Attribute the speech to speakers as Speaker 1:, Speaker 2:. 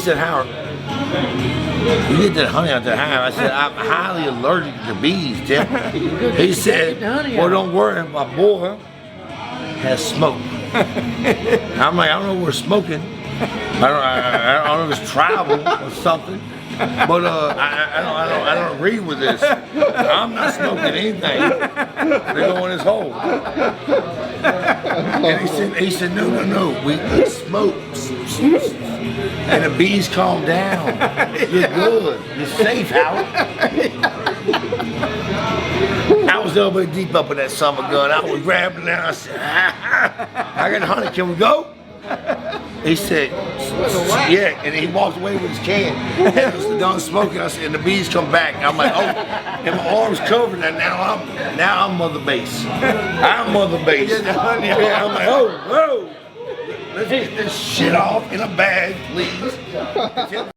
Speaker 1: He said, Howard, you get that honey out the hive. I said, I'm highly allergic to bees, Tim. He said, well, don't worry, my boy has smoke. I'm like, I don't know if we're smoking. I don't know if it's tribal or something. But I don't agree with this. I'm not smoking anything. They go in his hole. And he said, no, we smoke. And the bees calm down. You're good. You're safe, Howard. I was elbow deep up in that summer gun. I was grabbing it. I said, I got honey. Can we go? He said, yeah, and he walked away with his can. And I was done smoking. I said, and the bees come back. I'm like, oh, and my arm's covered, and now I'm Mother Base. I'm Mother Base. Yeah, I'm like, oh, whoa, let's get this shit off in a bag, please.